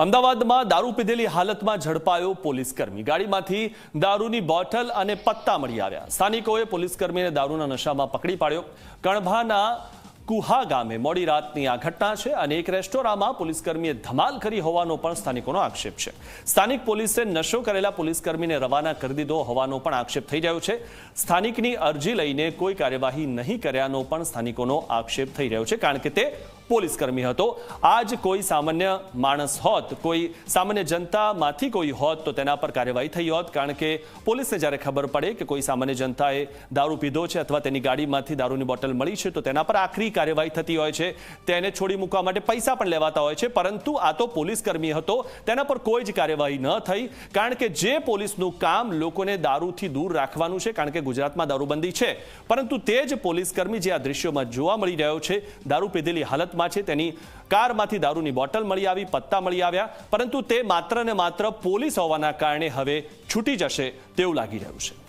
અમદાવાદમાં દારૂ પીધેલી હાલતમાં ઝડપાયો પોલીસકર્મી। ગાડીમાંથી દારૂની બોટલ અને પત્તા મળી આવ્યા। સ્થાનિકોએ પોલીસકર્મીને દારૂના નશામાં પકડી પાડ્યો। કણભાના કુહા ગામે મોડી રાતની આ ઘટના છે અને એક રેસ્ટોરાંમાં પોલીસકર્મીએ ધમાલ કરી હોવાનો પણ સ્થાનિકોનો આક્ષેપ છે। સ્થાનિક પોલીસે નશો કરેલા પોલીસકર્મીને રવાના કરી દીધો હોવાનો પણ આક્ષેપ થઈ રહ્યો છે। સ્થાનિકની અરજી લઈને કોઈ કાર્યવાહી નહીં કર્યાનો પણ સ્થાનિકોનો આક્ષેપ થઈ રહ્યો છે, કારણ કે તે પોલીસકર્મી હતો। આજ કોઈ સામાન્ય માણસ હોત, કોઈ સામાન્ય જનતામાંથી કોઈ હોત તો તેના પર કાર્યવાહી થઈ હોત, કારણ કે પોલીસને જ્યારે ખબર પડે કે કોઈ સામાન્ય જનતાએ દારૂ પીધો છે અથવા તેની ગાડીમાંથી દારૂની બોટલ મળી છે તો તેના પર આખરી કાર્યવાહી થતી હોય છે। તેને છોડી મૂકવા માટે પૈસા પણ લેવાતા હોય છે, પરંતુ આ તો પોલીસકર્મી હતો, તેના પર કોઈ જ કાર્યવાહી ન થઈ, કારણ કે જે પોલીસનું કામ લોકોને દારૂથી દૂર રાખવાનું છે, કારણ કે ગુજરાતમાં દારૂબંધી છે, પરંતુ તે જ પોલીસકર્મી જે આ દ્રશ્યોમાં જોવા મળી રહ્યો છે, દારૂ પીધેલી હાલત છે, તેની કારમાંથી દારૂની બોટલ મળી આવી, પત્તા મળી આવ્યા, પરંતુ તે માત્ર ને માત્ર પોલીસ હોવાના કારણે હવે છૂટી જશે તેવું લાગી રહ્યું છે।